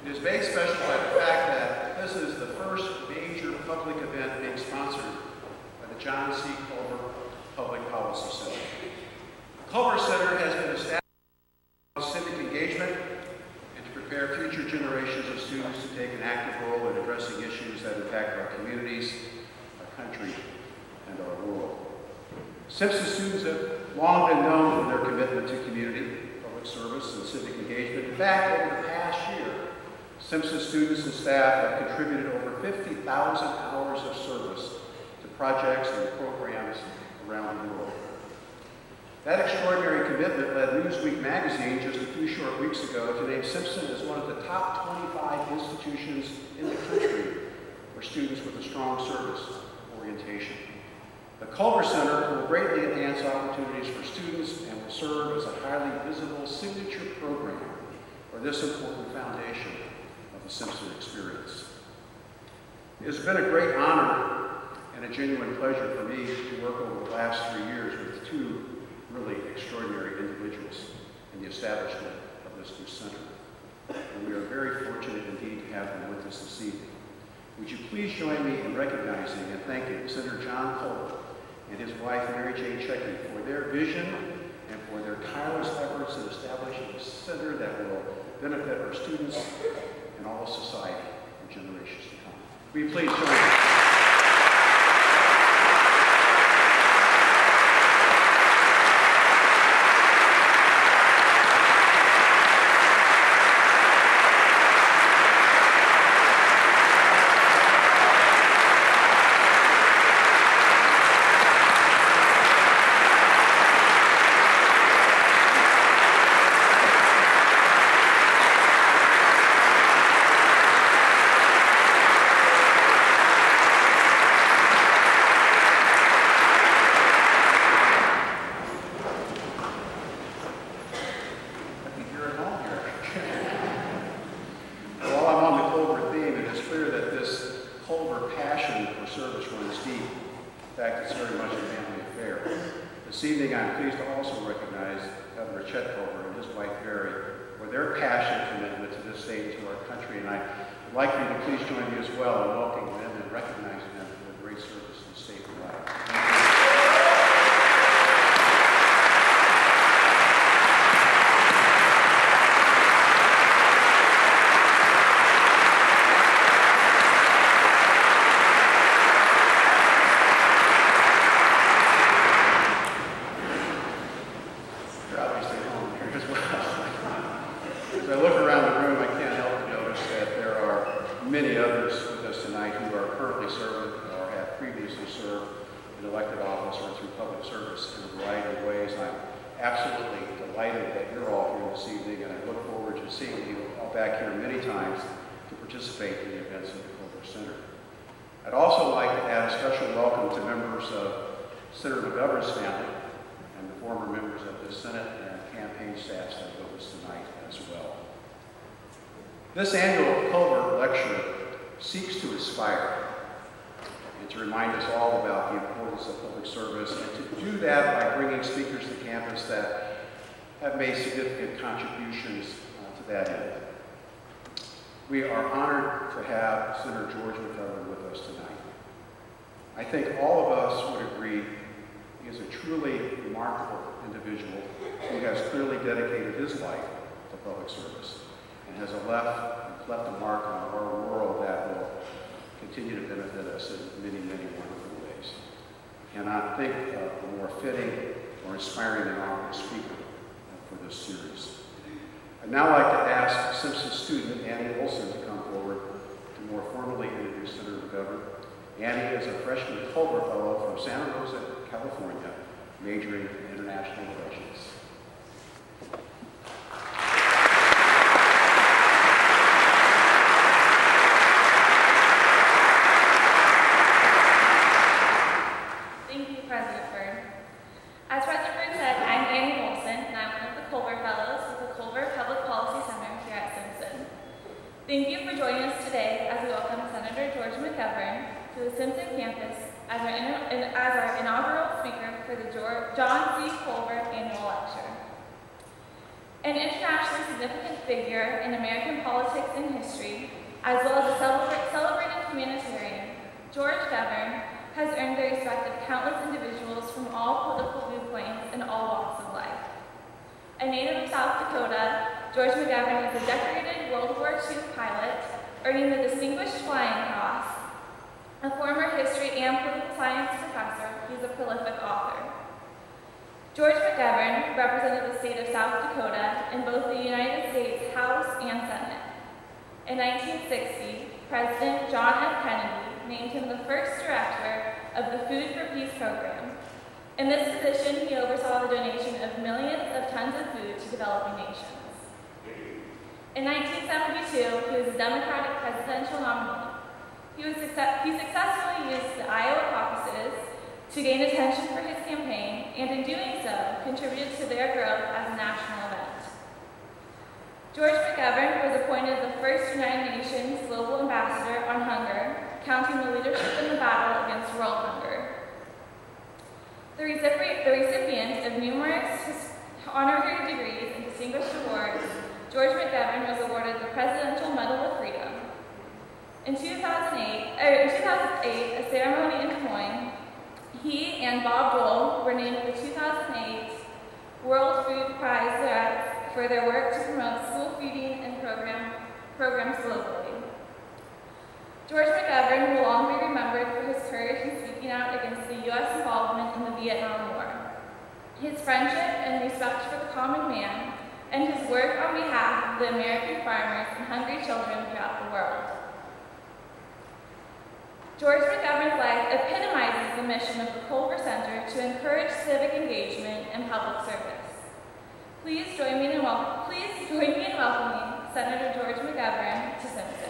It is made special by the fact that this is the first major public event being sponsored by the John C. Culver Public Policy Center. The Culver Center has been established for civic engagement and to prepare future generations of students to take an active role in addressing issues that impact our communities, our country, and our world. Simpson students have long been known for their commitment to community, public service, and civic engagement. In fact, over the past year, Simpson students and staff have contributed over 50,000 hours of service to projects and programs around the world. That extraordinary commitment led Newsweek magazine just a few short weeks ago to name Simpson as one of the top 25 institutions in the country for students with a strong service orientation. The Culver Center will greatly enhance opportunities for students and will serve as a highly visible signature program for this important foundation of the Simpson experience. It has been a great honor and a genuine pleasure for me to work over the last 3 years with two really extraordinary individuals in the establishment of this new center. And we are very fortunate indeed to have them with us this evening. Would you please join me in recognizing and thanking Senator John Culver and his wife Mary Jane Checkey for their vision and for their tireless efforts in establishing a center that will benefit our students and all of society for generations to come. Will you please join me? I'd also like to add a special welcome to members of Senator McGovern's family and the former members of the Senate and campaign staffs that are with us tonight as well. This annual Culver Lecture seeks to inspire and to remind us all about the importance of public service, and to do that by bringing speakers to campus that have made significant contributions to that end. We are honored to have Senator George McGovern with us tonight. I think all of us would agree he is a truly remarkable individual who has clearly dedicated his life to public service and has left a mark on our world that will continue to benefit us in many, many wonderful ways. I cannot think of a more fitting or inspiring and honorable speaker for this series. I'd now like to ask Simpson student Annie Olson to come forward to more formally introduce Senator McGovern. Annie is a freshman Culver Fellow from Santa Rosa, California, majoring in international relations. Thank you, President Byrd. As President Byrd said, I'm Annie Olson, and I'm one of the Culver Fellows with the Culver Public Policy Center here at Simpson. Thank you for joining us today as we welcome Senator George McGovern to the Simpson campus as our inaugural speaker for the John C. Culver Annual Lecture. An internationally significant figure in American politics and history, as well as a celebrated humanitarian, George McGovern has earned the respect of countless individuals from all political viewpoints and all walks of life. A native of South Dakota, George McGovern is a decorated World War II pilot, earning the Distinguished Flying Cross. A former history and political science professor, he's a prolific author. George McGovern represented the state of South Dakota in both the United States House and Senate. In 1960, President John F. Kennedy named him the first director of the Food for Peace program. In this position, he oversaw the donation of millions of tons of food to developing nations. In 1972, he was a Democratic presidential nominee. He successfully used the Iowa caucuses to gain attention for his campaign, and in doing so, contributed to their growth as a national event. George McGovern was appointed the first United Nations Global Ambassador on Hunger, counting the leadership in the battle against world hunger. The recipient of numerous honorary degrees and distinguished awards, George McGovern was awarded the Presidential Medal of Freedom. In 2008, a ceremony in Des Moines, he and Bob Dole were named the 2008 World Food Prize laureates for their work to promote school feeding and programs globally. George McGovern will long be remembered for his courage in speaking out against the U.S. involvement in the Vietnam War, his friendship and respect for the common man, and his work on behalf of the American farmers and hungry children throughout the world. George McGovern's life epitomizes the mission of the Culver Center to encourage civic engagement and public service. Please join me in welcoming Senator George McGovern to Simpson.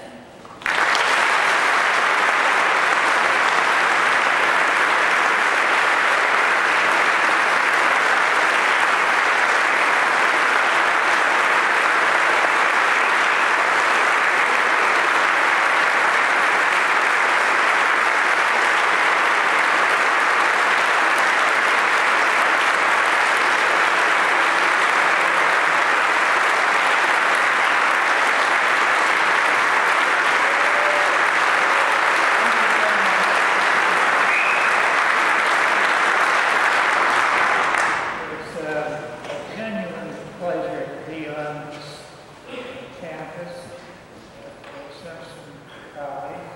Simpson College,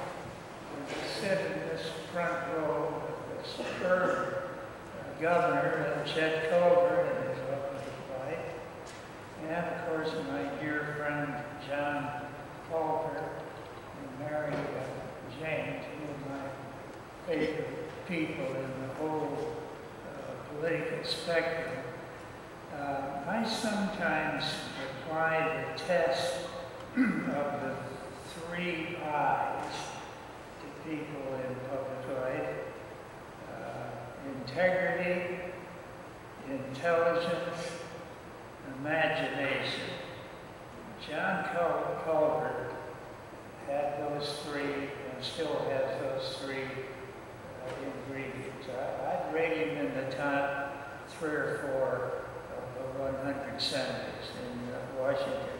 and to sit in this front row with the superb governor, Chet Culver, and his lovely wife, and of course my dear friend John Culver and Mary James, two of my favorite people in the whole political spectrum. I sometimes apply the test of the 3 I's to people in public life: integrity, intelligence, imagination. John Culver had those 3 and still has those 3 ingredients. I'd rate him in the top 3 or 4 of the 100 senators in Washington.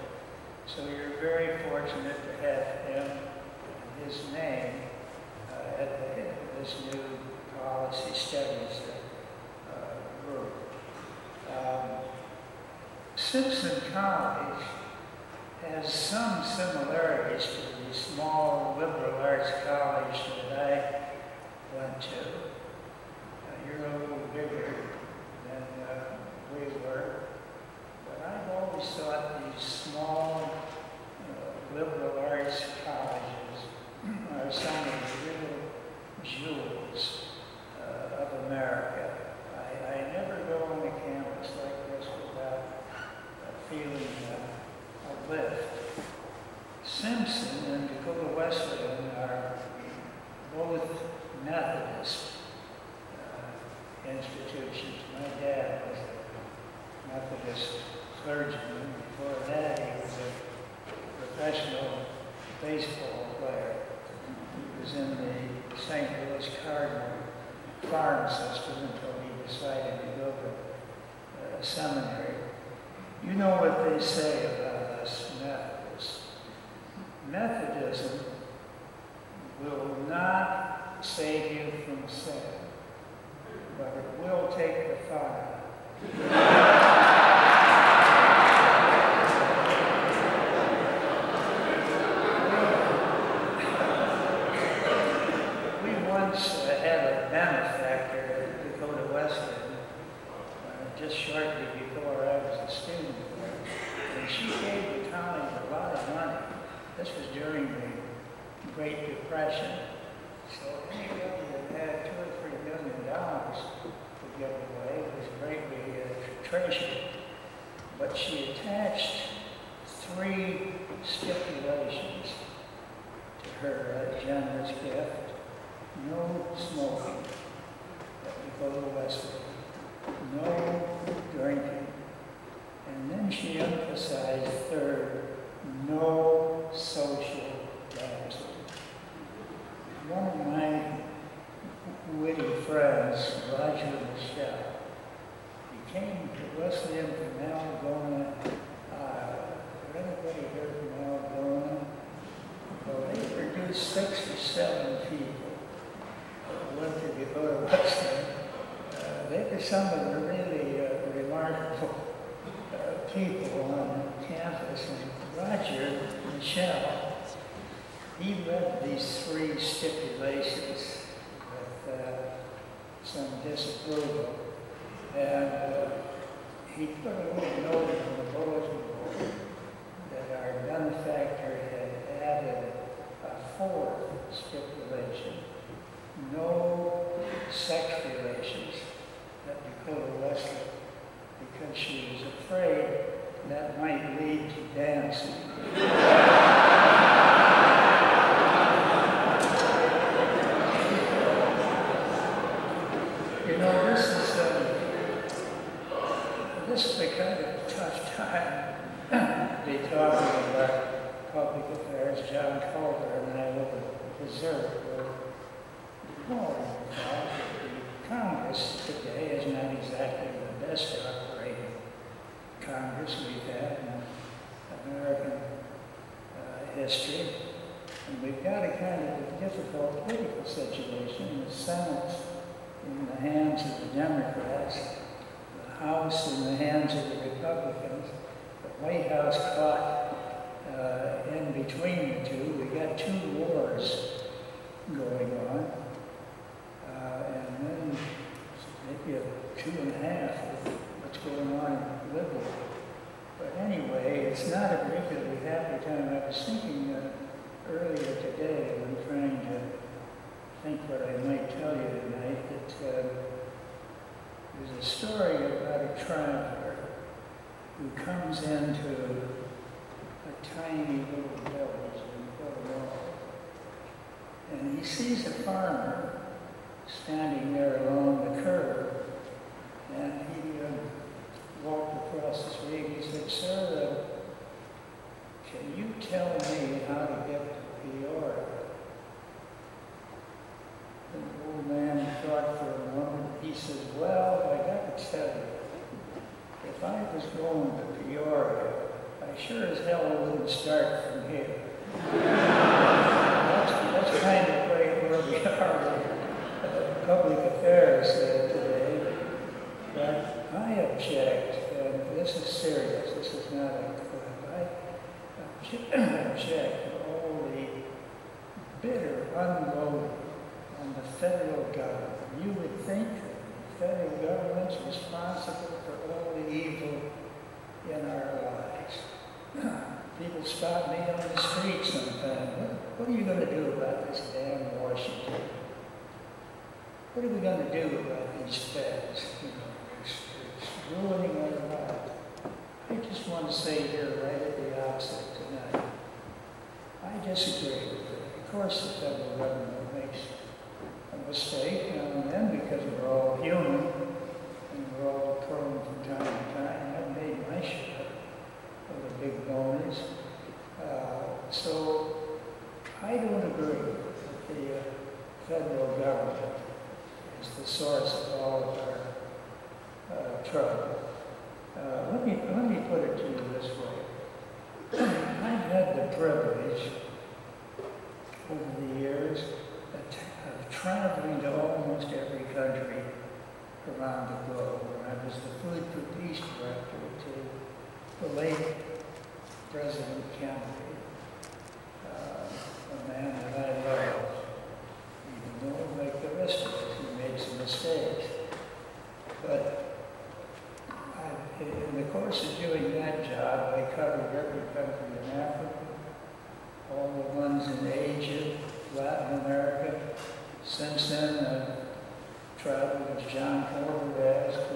So you're very fortunate to have him and his name at the head of this new policy studies group. Simpson College has some similarities to the small liberal arts college that I went to. You're a little bigger than we were, but I've always thought these small liberal arts colleges are some of the real jewels of America. I never go on a campus like this without feeling a lift. Simpson and Dakota Wesleyan are both Methodist institutions. My dad was a Methodist clergyman. Before that, he was a professional baseball player. He was in the St. Louis Cardinal farm system until he decided to go to seminary. You know what they say about us Methodists. Methodism will not save you from sin, but it will take the fire. We once had a benefactor at Dakota Wesleyan, just shortly before I was a student there, and she gave the college a lot of money. This was during the Great Depression. So anybody that had $2 or $3 million to give away was greatly treasured. But she attached 3 stipulations to her generous gift. No smoking at Dakota Wesleyan. No drinking. And then she emphasized third, no social dancing. One of my witty friends, Roger Michelle, he came to Wesleyan from Algona, Iowa. Did anybody hear from Algona? Well, they produced 6 or 7 people who went to Dakota Wesleyan. They were some of the really remarkable people on campus. And Roger Michelle, he read these 3 stipulations with some disapproval, and he put a little note on the bulletin board that our benefactor had added a 4th stipulation: no sex relations at Dakota Wesleyan, because she was afraid that might lead to dancing. You know, this is a kind of tough time to be talking about public affairs. John Culver and I will preserve. The Congress today is not exactly the best operating Congress we've had in American history. And we've got a kind of a difficult political situation. The Senate's in the hands of the Democrats, the House in the hands of the Republicans, the White House caught in between the two. We've got 2 wars going on, and then maybe 2.5 with what's going on in Liberia. But anyway, it's not a particularly happy time. I was thinking earlier today, when trying to think what I might tell you tonight, that there's a story about a traveler who comes into a tiny little village in Illinois, and he sees a farmer standing there along the curb, and he walked across the street. He said, "Sir, can you tell me how to get to Peoria?" And the old man thought for a moment. He says, "Well, I got to tell you, if I was going to Peoria, I sure as hell wouldn't start from here." That's kind of where we are in public affairs today. But I object, and this is serious. This is not a clip. I object to all the bitter unloading on the federal government. You would think that the federal government's responsible for all the evil in our lives. People stop me on the street sometimes. What are you going to do about this damn Washington? What are we going to do about these feds? You know, it's ruining our lives. I just want to say here right at the outset tonight, I disagree with it. Of course the federal government makes a mistake now and then, because we're all human and we're all prone from time to time. I've made my share of the big bonus. So I don't agree that the federal government is the source of all of our trouble. Let me put it to you this way. I've had the privilege over the years of traveling to almost every country around the globe. I was the Food for Peace director to the late President Kennedy, a man that I love, even though, like the rest of us, he made some mistakes. But in the course of doing that job, I covered every country in Africa, all the ones in Asia, Latin America. Since then, I've traveled with John Corver as to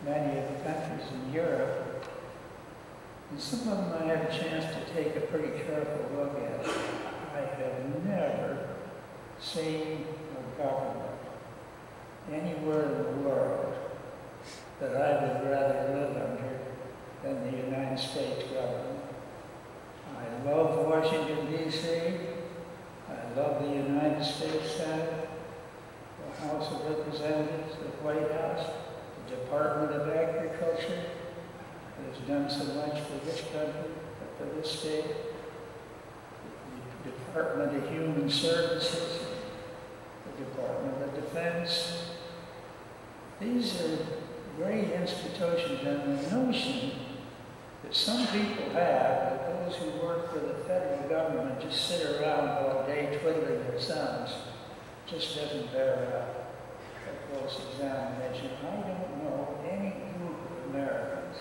many of the countries in Europe. And some of them I had a chance to take a pretty careful look at. I have never seen a government anywhere in the world that I would rather live under than the United States government. I love Washington, D.C. I love the United States Senate, the House of Representatives, the White House, the Department of Agriculture that has done so much for this country, for this state, the Department of Human Services, the Department of Defense. These are great institutions, and the notion that some people have that those who work for the federal government just sit around all day twiddling their thumbs just doesn't bear out a close examination. I don't know any group of Americans,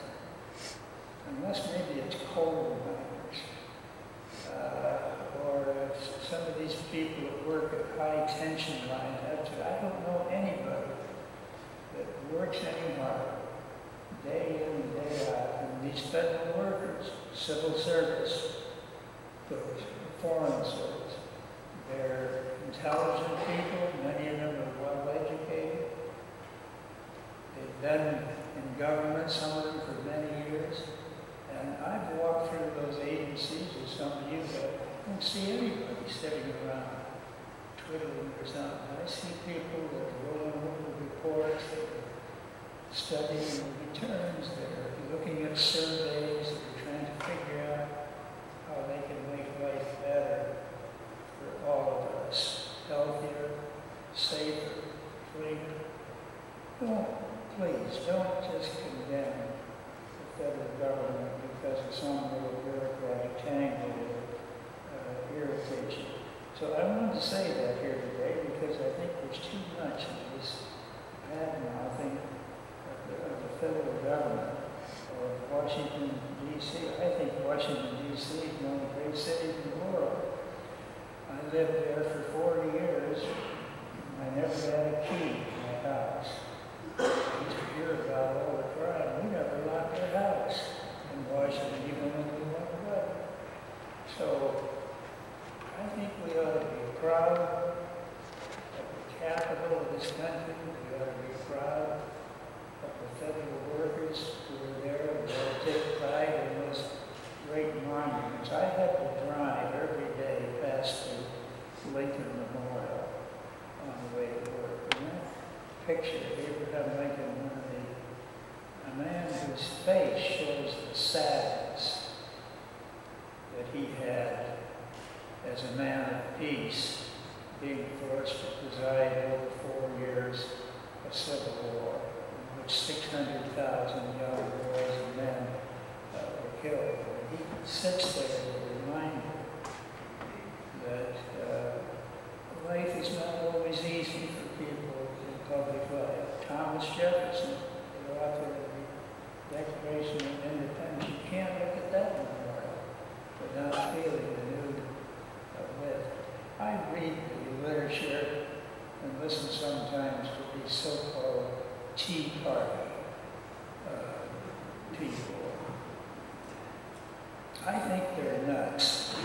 unless maybe it's coal miners, or some of these people that work at high tension lines. I don't know anybody that works any harder, day in and day out, than these federal workers, civil service, those foreign service. They're intelligent people, many of them are well educated. They've been in government, some of them for many years. And I've walked through those agencies with some of you, but I don't see anybody sitting around twiddling their thumbs. I see people that are rolling over reports, that are studying the returns, they're looking at surveys, they're trying to figure out how they can make life better for all of us, healthier, safer, cleaner. Please, don't just condemn the federal government because of some little bureaucratic tangle that irritates you. So I wanted to say that here today because I think there's too much of this bad-mouthing of the federal government of Washington, D.C. I think Washington, D.C. is one of the great cities in the world. I lived there for 40 years. I never had a key to my house. I used to hear about all the crime. We never locked our house in Washington, even when we went to work. So I think we ought to be proud of the capital of this country. We ought to be proud of the federal workers who are there. We ought to take pride in those great monuments. I had to drive every day past the Lincoln Memorial on the way to work. And that picture of Abraham Lincoln, a man whose face shows the sadness that he had as a man of peace, being forced to preside over 4 years of civil war, in which 600,000 young boys and men were killed. And he sits there as a reminder that life is not always easy for people in public life. Thomas Jefferson, the author of the Declaration of Independence, you can't look at that memorial without feeling renewed lift. I read the literature and listen sometimes to these so-called Tea Party people. I think they're nuts. The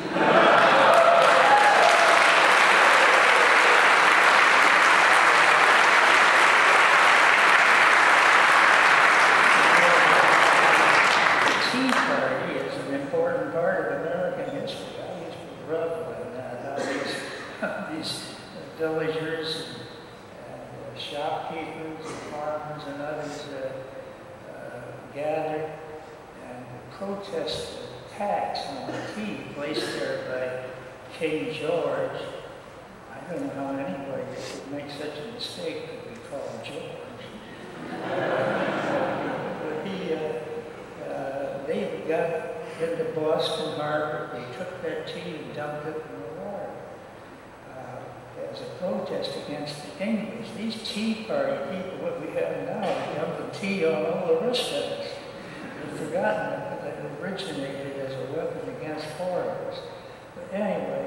Tea Party is an important part of American history. I used to revel in that. These villagers and shopkeepers and farmers and others gathered protest the tax on the tea placed there by King George. I don't know how anybody could make such a mistake to be called George. But they got into Boston Harbor. They took that tea and dumped it in the water as a protest against the English. These Tea Party people, what we have now, they dump the tea on all the rest of us. They've forgotten that it originated as a weapon against foreigners. But anyway,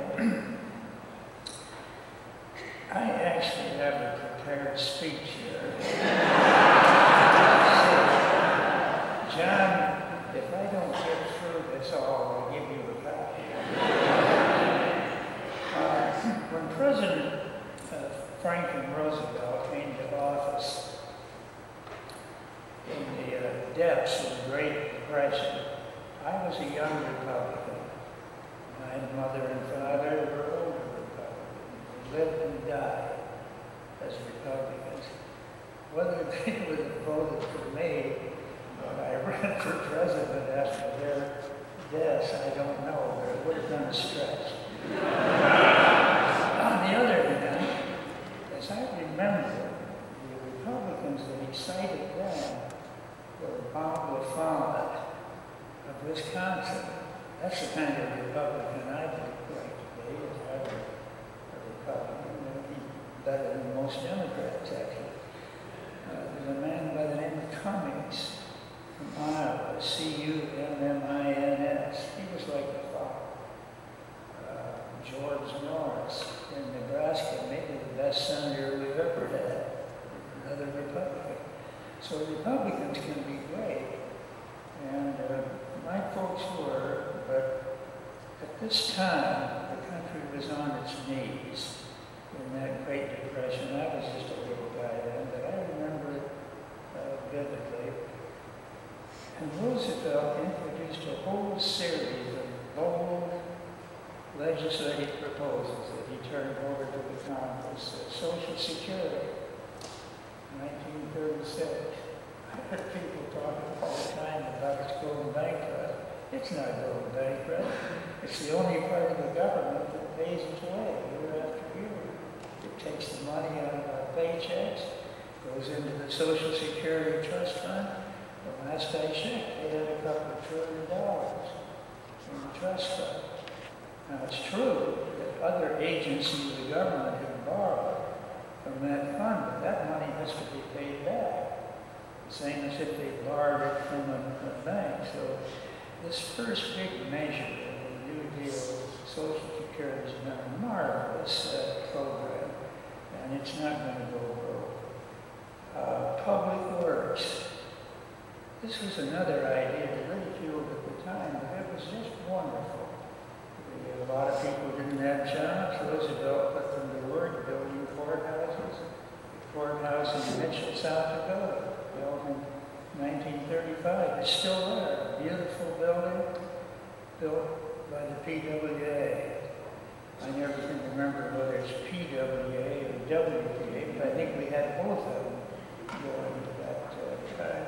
I actually have a prepared speech here. John, if I don't get through this all, I'll give you a copy. When President Franklin Roosevelt came to office in the depths of the Great Depression, I was a young Republican. My mother and father were older Republicans. They lived and died as Republicans. Whether they would have voted for me when I ran for president after their deaths, I don't know, but it would have been a stretch. On the other hand, as I remember, the Republicans that excited then were Bob LaFont of Wisconsin. That's the kind of Republican I'd like to be, if I were a Republican. Maybe better than most Democrats, actually. There's a man by the name of Cummings from Iowa, Cummins. He was like the father. George Norris in Nebraska, maybe the best senator we've ever had, another Republican. So Republicans can be great, and my folks were, but at this time, the country was on its knees in that Great Depression. I was just a little guy then, but I remember it vividly. And Roosevelt introduced a whole series of bold legislative proposals that he turned over to the Congress. Social Security, 1936. I heard people talking all the time about it's going bankrupt. It's not going bankrupt. It's the only part of the government that pays its way year after year. It takes the money out of our paychecks, goes into the Social Security Trust Fund. The last I checked, they had a couple of $1 trillion in the trust fund. Now, it's true that other agencies of the government have borrowed from that fund, but that money has to be paid back, the same as if they borrowed it from a bank. So this first big measure of the New Deal, Social Security, has been a marvelous program, and it's not going to go broke. Public Works. This was another idea ridiculed at the time, but it was just wonderful. A lot of people didn't have jobs. Roosevelt put them to work building courthouses. The courthouse in Mitchell, South Dakota, built in 1935. It's still there. A beautiful building built by the PWA. I never can remember whether it's PWA or WPA, but I think we had both of them going at that time.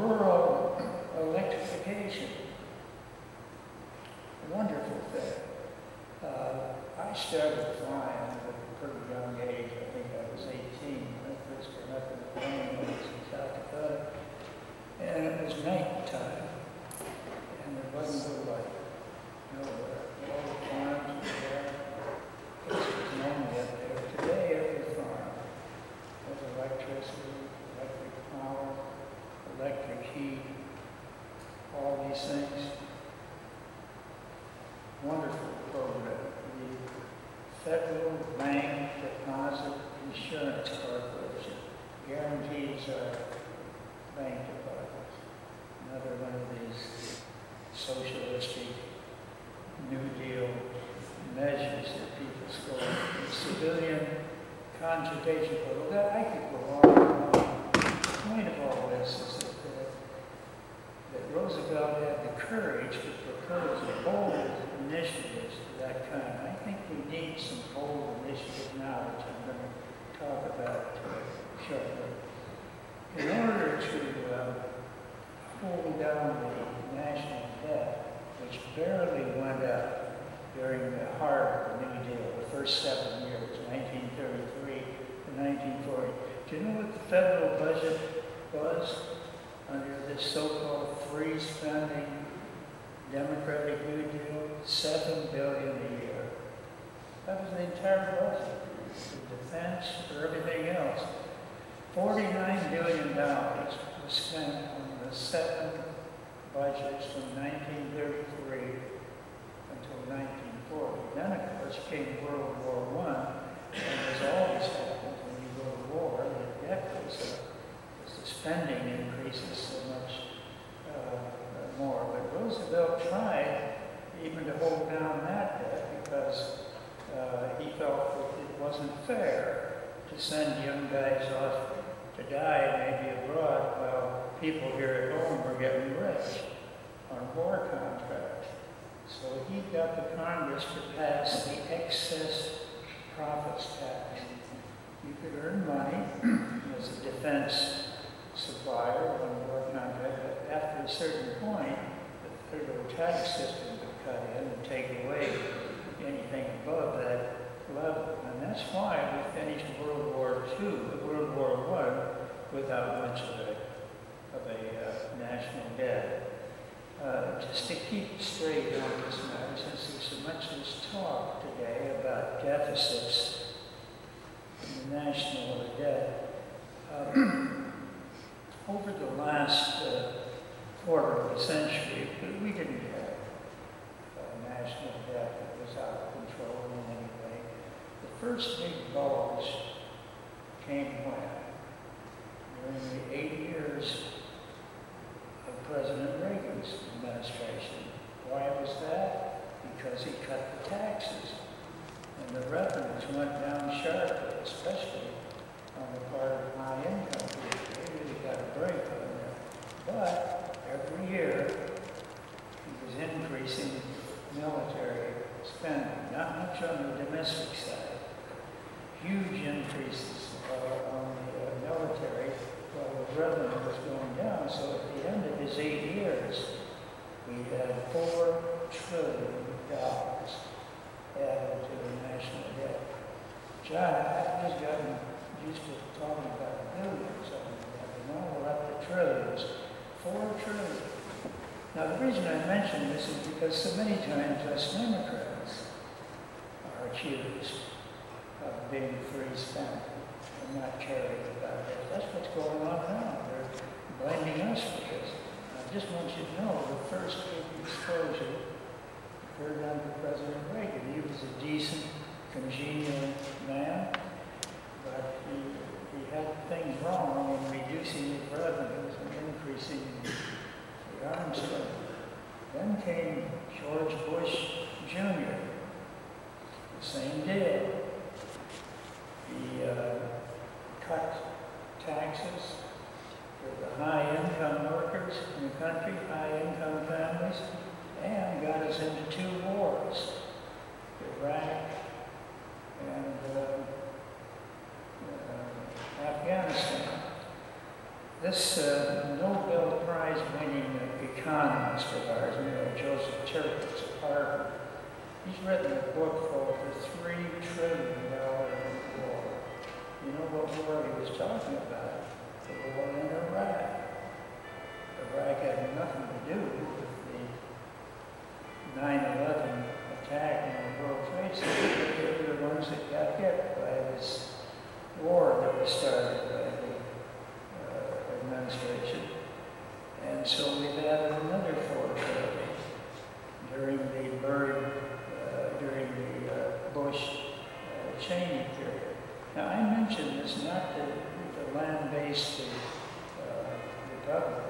Rural electrification. Wonderful thing. I started flying at a pretty young age. I think I was 18 when I first came up in the plane when I was in South Dakota. And it was night time. And there wasn't a light. Nowhere. All the farms were there. It was lonely up there. Today, every farm has electricity, electric power, electric heat, all these things. Wonderful program. The Federal Bank Deposit Insurance Corporation guarantees our bank deposits. Another one of these socialistic New Deal measures that people score. The civilian contribution program. I could go on and on. The point of all this is that Roosevelt had the courage to propose bold initiatives of that kind. I think we need some bold initiatives now, which I'm going to talk about shortly. In order to hold down the barely went up during the heart of the New Deal, the first 7 years, 1933 to 1940. Do you know what the federal budget was under this so-called free spending Democratic New Deal? $7 billion a year. That was the entire budget, for defense, for everything else. $49 billion was spent on the 7 budgets from 1933 until 1940. Then, of course, came World War I, and as always happens when you go to war, the debt goes up, because the spending increases so much more. But Roosevelt tried even to hold down that debt because he felt that it wasn't fair to send young guys off to die, maybe abroad, while people here at home were getting rich on war contracts. So he got the Congress to pass the excess profits tax. You could earn money as a defense supplier on a war contract, but after a certain point, the federal tax system would cut in and take away anything above that level. And that's why we finished World War I without much of a national debt. Just to keep straight on this matter, since there's so much this talk today about deficits in the national debt, over the last quarter of a century, we didn't have a national debt that was out of control in any way. The first big bulge came when? During the 8 years of President Reagan's administration. Why was that? Because he cut the taxes. And the revenues went down sharply, especially on the part of high income people. They really got a break on that. But every year, he was increasing military spending, not much on the domestic side. Huge increases on the military while the revenue was going down. So at the end of his 8 years, we had $4 trillion added to the national debt. John, I've just gotten used to talking about billions of that, and now we're up to trillions. $4 trillion. Now the reason I mention this is because so many times us Democrats are accused of being free spent and not caring about this. That's what's going on now. They're blaming us for this. I just want you to know the first big explosion occurred under President Reagan. He was a decent, congenial man, but he had things wrong in reducing his revenues and increasing the arms spending. Then came George Bush Jr. The same deal. He cut taxes for the high-income workers in the country, high-income families, and got us into 2 wars, Iraq and Afghanistan. This Nobel Prize-winning economist of ours, Joseph Stiglitz at Harvard, he's written a book called The $3 Trillion War. You know what war he was talking about? The war in Iraq. Iraq had nothing to do with the 9/11 attack on the World Trade Center. They were the ones that got hit by this war that was started by the administration. And so we've added another $4 trillion during the Bush-Cheney period. Now I mention this not to land-based Republicans.